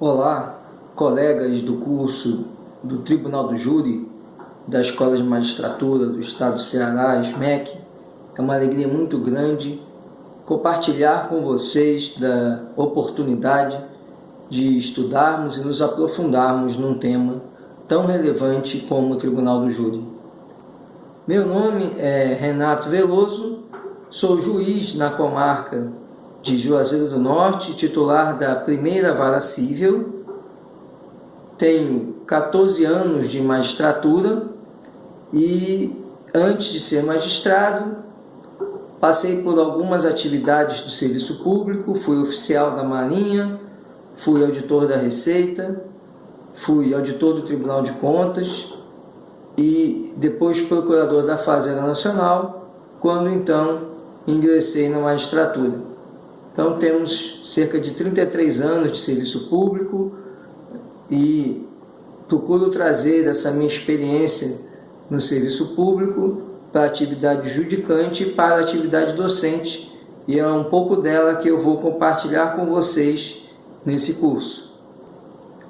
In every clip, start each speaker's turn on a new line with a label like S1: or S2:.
S1: Olá, colegas do curso do Tribunal do Júri, da Escola de Magistratura do Estado do Ceará, SMEC. É uma alegria muito grande compartilhar com vocês da oportunidade de estudarmos e nos aprofundarmos num tema tão relevante como o Tribunal do Júri. Meu nome é Renato Veloso, sou juiz na comarca de Juazeiro do Norte, titular da Primeira Vara Cível. Tenho 14 anos de magistratura e, antes de ser magistrado, passei por algumas atividades do serviço público, fui oficial da Marinha, fui auditor da Receita, fui auditor do Tribunal de Contas e depois procurador da Fazenda Nacional, quando então ingressei na magistratura. Então temos cerca de 33 anos de serviço público e procuro trazer essa minha experiência no serviço público para a atividade judicante e para a atividade docente, e é um pouco dela que eu vou compartilhar com vocês nesse curso.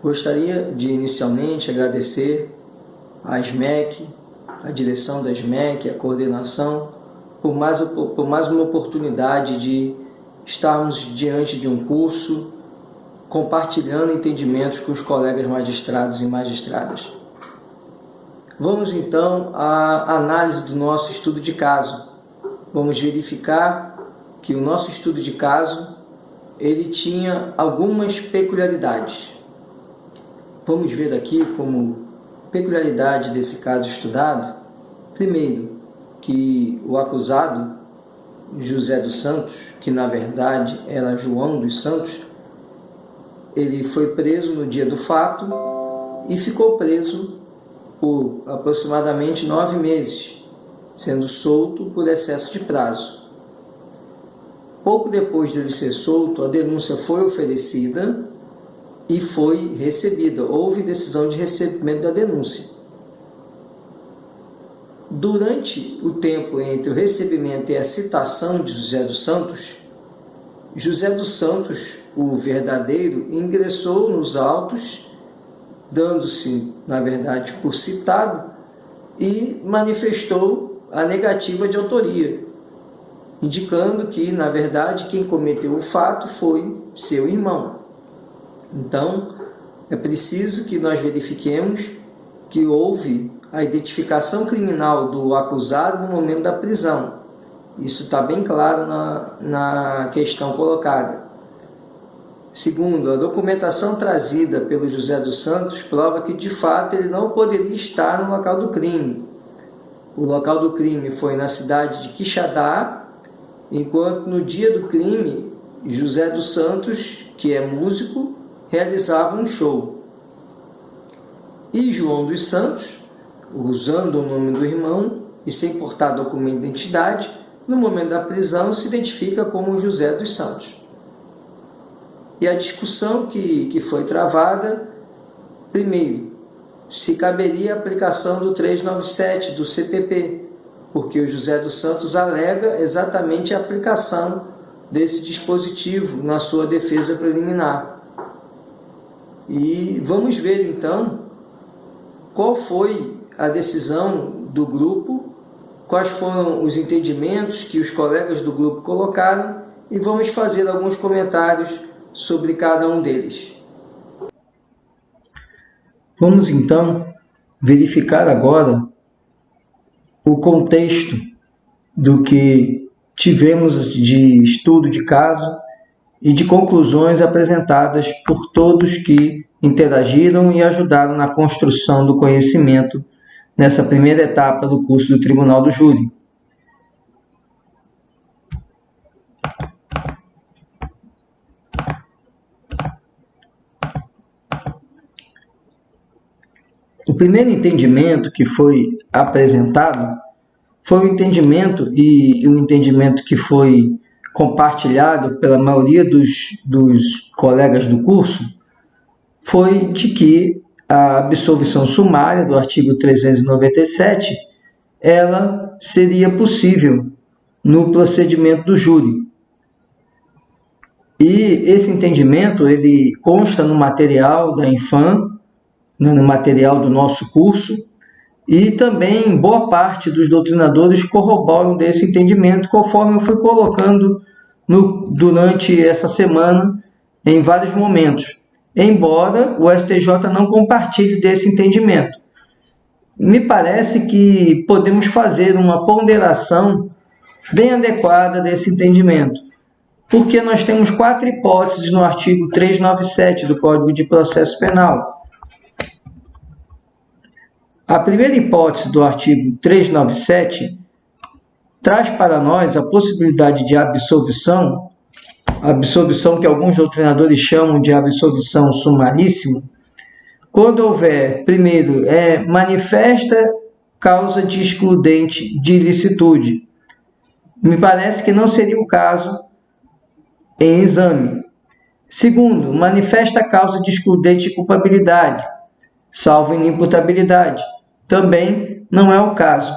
S1: Gostaria de inicialmente agradecer à SMEC, a direção da SMEC, a coordenação, por mais uma oportunidade de estarmos diante de um curso, compartilhando entendimentos com os colegas magistrados e magistradas. Vamos então à análise do nosso estudo de caso. Vamos verificar que o nosso estudo de caso ele tinha algumas peculiaridades. Vamos ver aqui como peculiaridade desse caso estudado. Primeiro, que o acusado, José dos Santos, que na verdade era João dos Santos, ele foi preso no dia do fato e ficou preso por aproximadamente 9 meses, sendo solto por excesso de prazo. Pouco depois dele ser solto, a denúncia foi oferecida e foi recebida. Houve decisão de recebimento da denúncia. Durante o tempo entre o recebimento e a citação de José dos Santos, o verdadeiro, ingressou nos autos, dando-se, na verdade, por citado, e manifestou a negativa de autoria, indicando que, na verdade, quem cometeu o fato foi seu irmão. Então, é preciso que nós verifiquemos que houve a identificação criminal do acusado no momento da prisão. Isso está bem claro na questão colocada. Segundo, a documentação trazida pelo José dos Santos prova que, de fato, ele não poderia estar no local do crime. O local do crime foi na cidade de Quixadá, enquanto no dia do crime, José dos Santos, que é músico, realizava um show. E João dos Santos, usando o nome do irmão e sem portar documento de identidade, no momento da prisão se identifica como José dos Santos. E a discussão que foi travada, primeiro, se caberia a aplicação do 397 do CPP, porque o José dos Santos alega exatamente a aplicação desse dispositivo na sua defesa preliminar. E vamos ver então qual foi a decisão do grupo, quais foram os entendimentos que os colegas do grupo colocaram e vamos fazer alguns comentários sobre cada um deles. Vamos então verificar agora o contexto do que tivemos de estudo de caso e de conclusões apresentadas por todos que interagiram e ajudaram na construção do conhecimento nessa primeira etapa do curso do Tribunal do Júri. O primeiro entendimento que foi apresentado foi o entendimento, e o entendimento que foi compartilhado pela maioria dos colegas do curso, foi de que a absolvição sumária do artigo 397, ela seria possível no procedimento do júri. E esse entendimento ele consta no material da Infam, né, no material do nosso curso, e também boa parte dos doutrinadores corroboram desse entendimento, conforme eu fui colocando durante essa semana em vários momentos, embora o STJ não compartilhe desse entendimento. Me parece que podemos fazer uma ponderação bem adequada desse entendimento, porque nós temos 4 hipóteses no artigo 397 do Código de Processo Penal. A primeira hipótese do artigo 397 traz para nós a possibilidade de absolvição que alguns doutrinadores chamam de absolvição sumaríssima, quando houver, primeiro, manifesta causa de excludente de ilicitude. Me parece que não seria o caso em exame. Segundo, manifesta causa de excludente de culpabilidade, salvo inimputabilidade. Também não é o caso.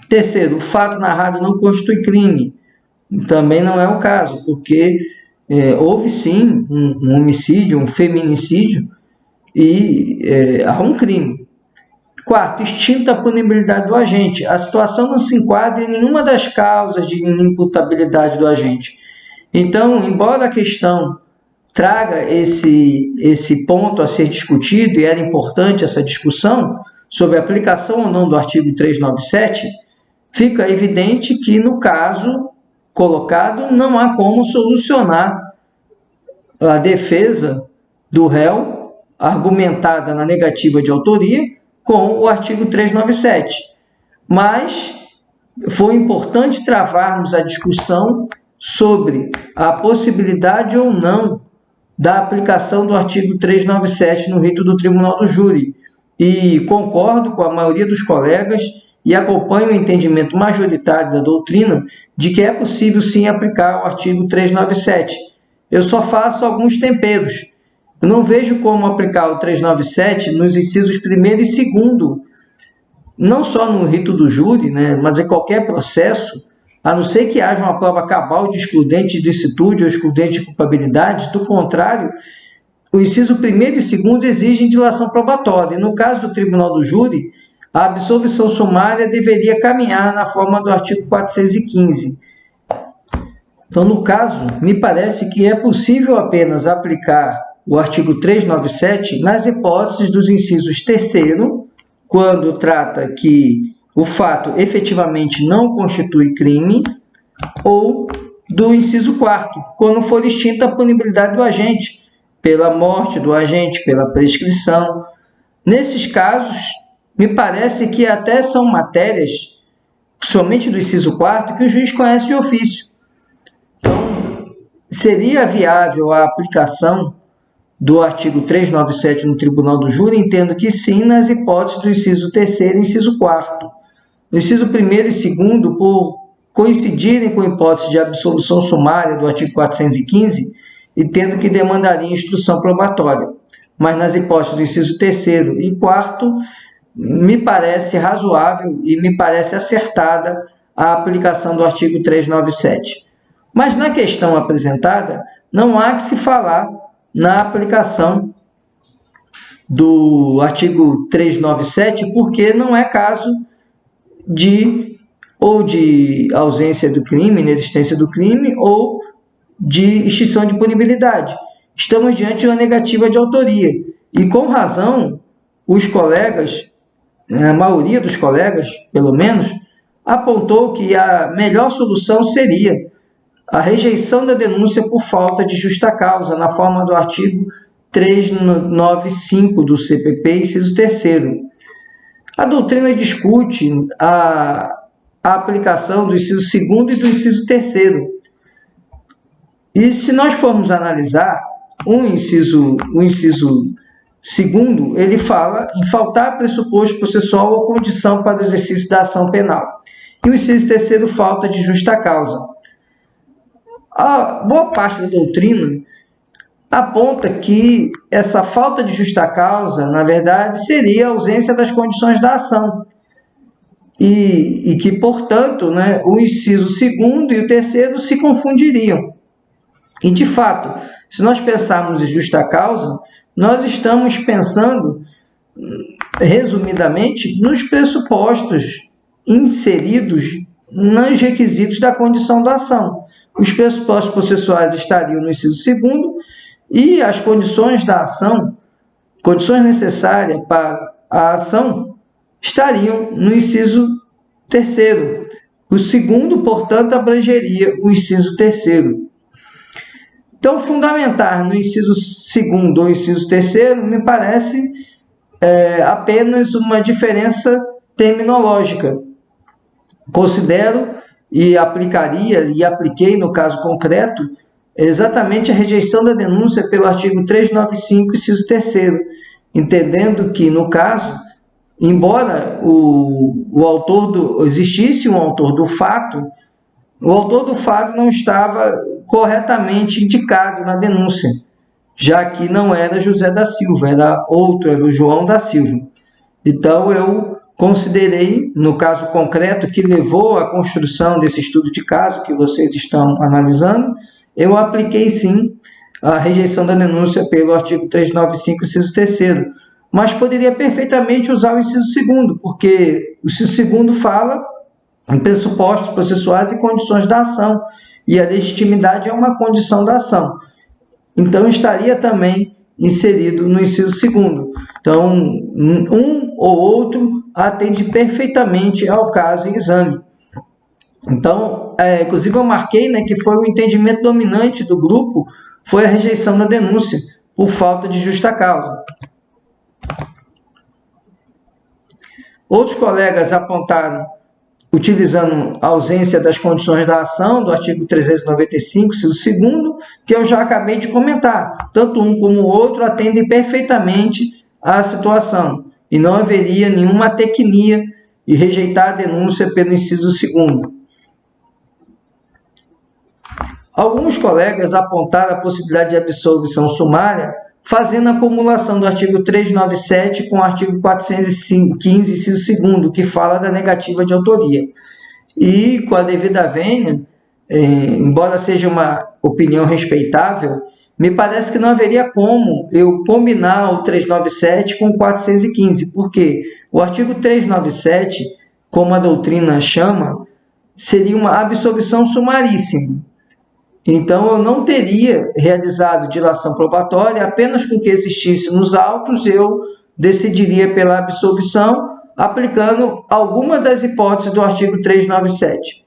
S1: Terceiro, o fato narrado não constitui crime. Também não é o caso, porque houve sim um homicídio, um feminicídio, e há um crime. Quarto, extinta a punibilidade do agente. A situação não se enquadra em nenhuma das causas de inimputabilidade do agente. Então, embora a questão traga esse ponto a ser discutido, e era importante essa discussão sobre a aplicação ou não do artigo 397, fica evidente que, no caso colocado, não há como solucionar a defesa do réu, argumentada na negativa de autoria, com o artigo 397. Mas foi importante travarmos a discussão sobre a possibilidade ou não da aplicação do artigo 397 no rito do Tribunal do Júri. E concordo com a maioria dos colegas e acompanho o entendimento majoritário da doutrina de que é possível sim aplicar o artigo 397. Eu só faço alguns temperos. Eu não vejo como aplicar o 397 nos incisos 1º e 2º, não só no rito do júri, né, mas em qualquer processo, a não ser que haja uma prova cabal de excludente de ilicitude ou excludente de culpabilidade. Do contrário, o inciso 1º e 2º exigem dilação probatória. E no caso do Tribunal do Júri, a absolvição sumária deveria caminhar na forma do artigo 415. Então, no caso, me parece que é possível apenas aplicar o artigo 397 nas hipóteses dos incisos 3º, quando trata que o fato efetivamente não constitui crime, ou do inciso 4º, quando for extinta a punibilidade do agente, pela morte do agente, pela prescrição. Nesses casos, me parece que até são matérias, principalmente do inciso 4º, que o juiz conhece de ofício. Então, seria viável a aplicação do artigo 397 no Tribunal do Júri? Entendo que sim, nas hipóteses do inciso 3º e inciso 4º. No inciso 1º e 2º, por coincidirem com a hipótese de absolvição sumária do artigo 415, e tendo que demandaria instrução probatória. Mas nas hipóteses do inciso 3º e 4º, me parece razoável e me parece acertada a aplicação do artigo 397. Mas na questão apresentada, não há que se falar na aplicação do artigo 397, porque não é caso de ausência do crime, inexistência do crime, ou de extinção de punibilidade. Estamos diante de uma negativa de autoria. E com razão, os colegas, a maioria dos colegas, pelo menos, apontou que a melhor solução seria a rejeição da denúncia por falta de justa causa, na forma do artigo 395 do CPP, inciso 3º. A doutrina discute a aplicação do inciso 2º e do inciso 3º. E se nós formos analisar o inciso 2º, ele fala em faltar pressuposto processual ou condição para o exercício da ação penal. E o inciso 3º, falta de justa causa. A boa parte da doutrina aponta que essa falta de justa causa, na verdade, seria a ausência das condições da ação. E que, portanto, o inciso 2º e o 3º se confundiriam. E, de fato, se nós pensarmos em justa causa, nós estamos pensando, resumidamente, nos pressupostos inseridos nos requisitos da condição da ação. Os pressupostos processuais estariam no inciso 2º e as condições da ação, condições necessárias para a ação, estariam no inciso 3º. O segundo, portanto, abrangeria o inciso 3º. Então, fundamentar no inciso 2º ou inciso 3º me parece apenas uma diferença terminológica. Considero e apliquei no caso concreto exatamente a rejeição da denúncia pelo artigo 395, inciso 3º, entendendo que, no caso, embora existisse um autor do fato, o autor do fato não estava corretamente indicado na denúncia, já que não era José da Silva, era o João da Silva. Então, eu considerei, no caso concreto que levou à construção desse estudo de caso que vocês estão analisando, eu apliquei sim a rejeição da denúncia pelo artigo 395, inciso 3º, mas poderia perfeitamente usar o inciso 2º, porque o inciso 2º fala em pressupostos processuais e condições da ação, e a legitimidade é uma condição da ação. Então, estaria também inserido no inciso 2º. Então, um ou outro atende perfeitamente ao caso em exame. Então, inclusive eu marquei, que foi o entendimento dominante do grupo, foi a rejeição da denúncia por falta de justa causa. Outros colegas apontaram, utilizando a ausência das condições da ação, do artigo 395, inciso 2º, que eu já acabei de comentar. Tanto um como o outro atendem perfeitamente à situação, e não haveria nenhuma tecnia de rejeitar a denúncia pelo inciso 2º. Alguns colegas apontaram a possibilidade de absolvição sumária, fazendo a acumulação do artigo 397 com o artigo 415, inciso 2º, que fala da negativa de autoria. E, com a devida vênia, embora seja uma opinião respeitável, me parece que não haveria como eu combinar o 397 com o 415, porque o artigo 397, como a doutrina chama, seria uma absolvição sumaríssima. Então, eu não teria realizado dilação probatória, apenas com o que existisse nos autos, eu decidiria pela absolvição, aplicando alguma das hipóteses do artigo 397.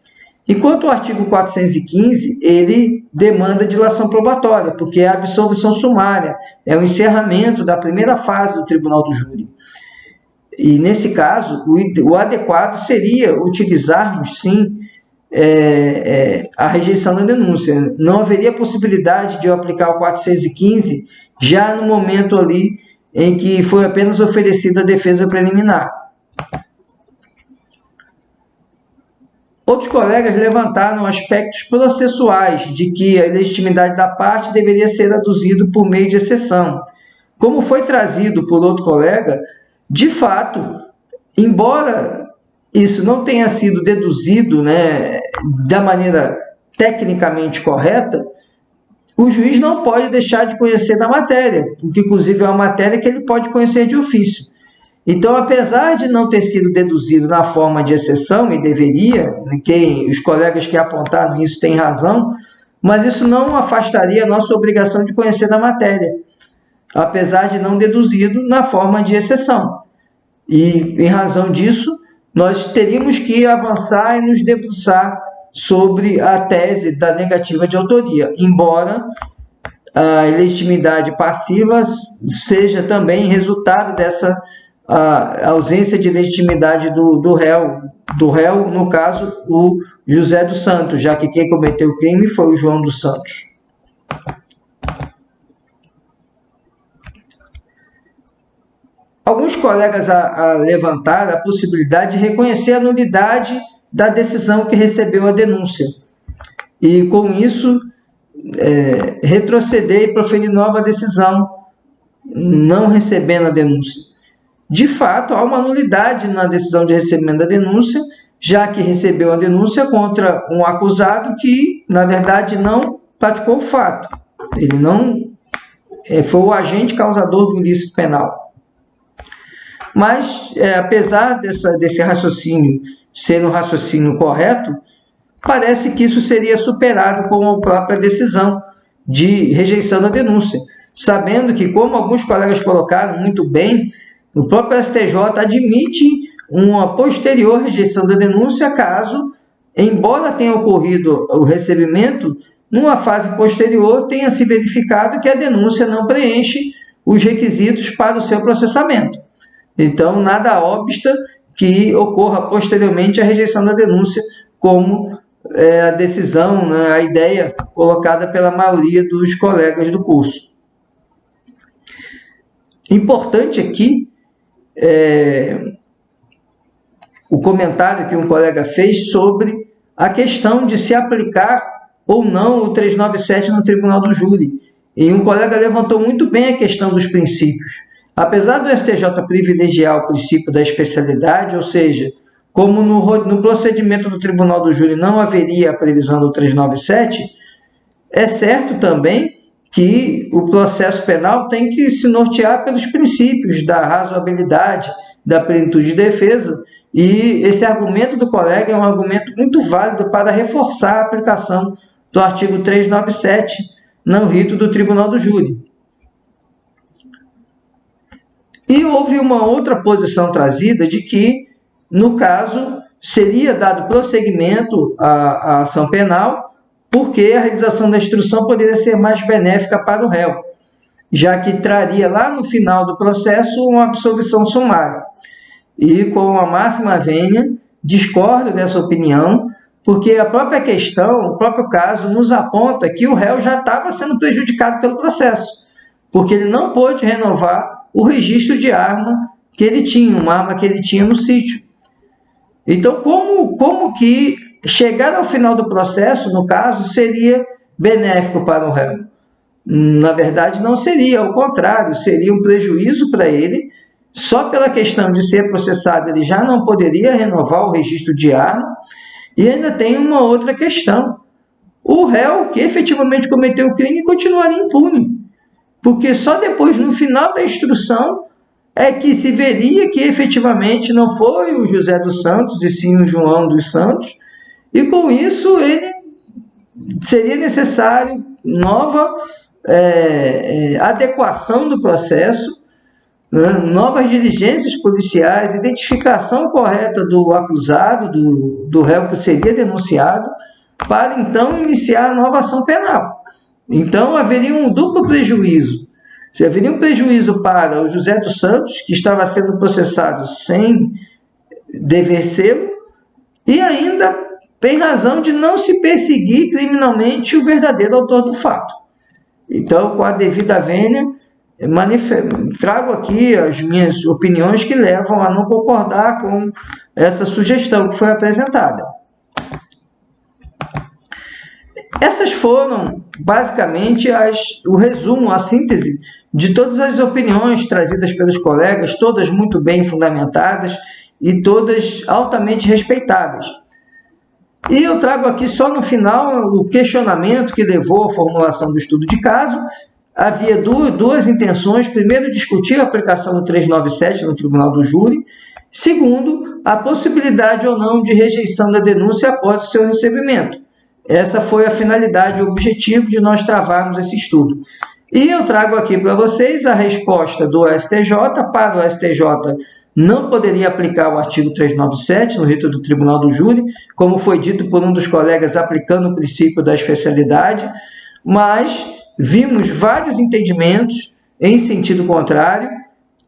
S1: Enquanto o artigo 415, ele demanda dilação probatória, porque é a absolvição sumária, é o encerramento da primeira fase do tribunal do júri. E, nesse caso, o adequado seria utilizarmos, sim, a rejeição da denúncia. Não haveria possibilidade de eu aplicar o 415 já no momento ali em que foi apenas oferecida a defesa preliminar. Outros colegas levantaram aspectos processuais de que a ilegitimidade da parte deveria ser aduzido por meio de exceção. Como foi trazido por outro colega, de fato, embora isso não tenha sido deduzido da maneira tecnicamente correta, o juiz não pode deixar de conhecer da matéria, porque inclusive é uma matéria que ele pode conhecer de ofício. Então, apesar de não ter sido deduzido na forma de exceção, e deveria, os colegas que apontaram isso têm razão, mas isso não afastaria a nossa obrigação de conhecer da matéria, apesar de não deduzido na forma de exceção. E, em razão disso, nós teríamos que avançar e nos debruçar sobre a tese da negativa de autoria, embora a ilegitimidade passiva seja também resultado dessa ausência de legitimidade do réu, no caso, o José dos Santos, já que quem cometeu o crime foi o João dos Santos. Alguns colegas levantaram a possibilidade de reconhecer a nulidade da decisão que recebeu a denúncia e, com isso, retroceder e proferir nova decisão, não recebendo a denúncia. De fato, há uma nulidade na decisão de recebimento da denúncia, já que recebeu a denúncia contra um acusado que, na verdade, não praticou o fato. Ele não foi o agente causador do ilícito penal. Mas, apesar desse raciocínio ser um raciocínio correto, parece que isso seria superado com a própria decisão de rejeição da denúncia, sabendo que, como alguns colegas colocaram muito bem, o próprio STJ admite uma posterior rejeição da denúncia caso, embora tenha ocorrido o recebimento, numa fase posterior tenha se verificado que a denúncia não preenche os requisitos para o seu processamento. Então, nada obsta que ocorra posteriormente a rejeição da denúncia, como a decisão, né, a ideia colocada pela maioria dos colegas do curso. Importante aqui o comentário que um colega fez sobre a questão de se aplicar ou não o 397 no tribunal do júri. E um colega levantou muito bem a questão dos princípios. Apesar do STJ privilegiar o princípio da especialidade, ou seja, como no procedimento do tribunal do júri não haveria a previsão do 397, é certo também que o processo penal tem que se nortear pelos princípios da razoabilidade, da plenitude de defesa, e esse argumento do colega é um argumento muito válido para reforçar a aplicação do artigo 397 no rito do tribunal do júri. E houve uma outra posição trazida de que, no caso, seria dado prosseguimento à ação penal, porque a realização da instrução poderia ser mais benéfica para o réu, já que traria lá no final do processo uma absolvição sumária. E com a máxima vênia, discordo dessa opinião, porque a própria questão, o próprio caso, nos aponta que o réu já estava sendo prejudicado pelo processo, porque ele não pôde renovar o registro de arma que ele tinha, uma arma que ele tinha no sítio. Então, como que chegar ao final do processo, no caso, seria benéfico para o réu? Na verdade, não seria, ao contrário, seria um prejuízo para ele. Só pela questão de ser processado, ele já não poderia renovar o registro de arma. E ainda tem uma outra questão. O réu que efetivamente cometeu o crime continuaria impune, porque só depois, no final da instrução, é que se veria que efetivamente não foi o José dos Santos, e sim o João dos Santos, e com isso ele seria necessário nova adequação do processo, né, novas diligências policiais, identificação correta do acusado, do réu que seria denunciado, para então iniciar a nova ação penal. Então haveria um duplo prejuízo. Haveria um prejuízo para o José dos Santos, que estava sendo processado sem dever ser, e ainda tem razão de não se perseguir criminalmente o verdadeiro autor do fato. Então, com a devida vênia, trago aqui as minhas opiniões que levam a não concordar com essa sugestão que foi apresentada. Essas foram, basicamente, o resumo, a síntese de todas as opiniões trazidas pelos colegas, todas muito bem fundamentadas e todas altamente respeitáveis. E eu trago aqui só no final o questionamento que levou à formulação do estudo de caso. Havia duas intenções. Primeiro, discutir a aplicação do 397 no tribunal do júri. Segundo, a possibilidade ou não de rejeição da denúncia após o seu recebimento. Essa foi a finalidade e o objetivo de nós travarmos esse estudo. E eu trago aqui para vocês a resposta do STJ. Para o STJ, não poderia aplicar o artigo 397 no rito do tribunal do júri, como foi dito por um dos colegas, aplicando o princípio da especialidade, mas vimos vários entendimentos em sentido contrário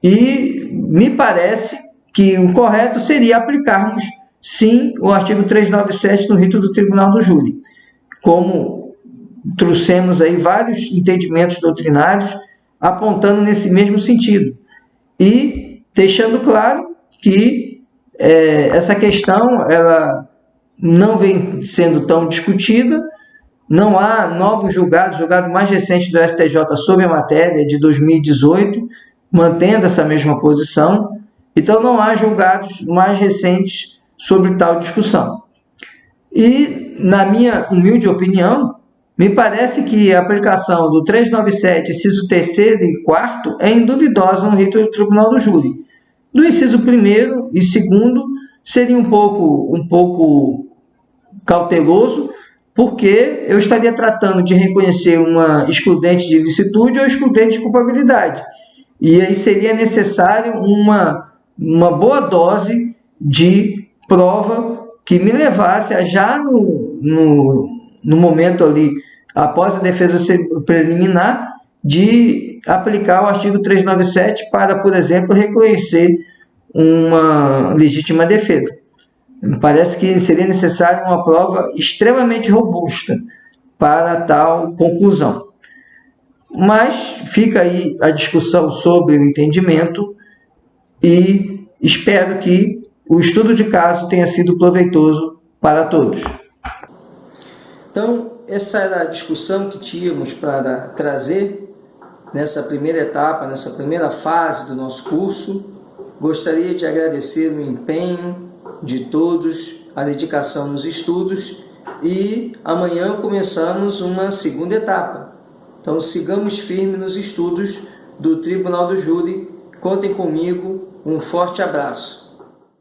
S1: e me parece que o correto seria aplicarmos, sim, o artigo 397 no rito do tribunal do júri. Como trouxemos aí vários entendimentos doutrinários apontando nesse mesmo sentido. E deixando claro que essa questão ela não vem sendo tão discutida, não há novos julgados, o julgado mais recente do STJ sobre a matéria de 2018, mantendo essa mesma posição, então não há julgados mais recentes sobre tal discussão. E, na minha humilde opinião, Me parece que a aplicação do 397, inciso 3º e 4º é induvidosa no rito do Tribunal do Júri. Do inciso 1º e 2º seria um pouco cauteloso, porque eu estaria tratando de reconhecer uma excludente de ilicitude ou excludente de culpabilidade. E aí seria necessário uma boa dose de prova que me levasse a já no momento ali, após a defesa preliminar, de aplicar o artigo 397 para, por exemplo, reconhecer uma legítima defesa. Me parece que seria necessário uma prova extremamente robusta para tal conclusão. Mas fica aí a discussão sobre o entendimento e espero que o estudo de caso tenha sido proveitoso para todos. Então, essa era a discussão que tínhamos para trazer nessa primeira etapa, nessa primeira fase do nosso curso. Gostaria de agradecer o empenho de todos, a dedicação nos estudos, e amanhã começamos uma segunda etapa. Então sigamos firmes nos estudos do Tribunal do Júri. Contem comigo, um forte abraço.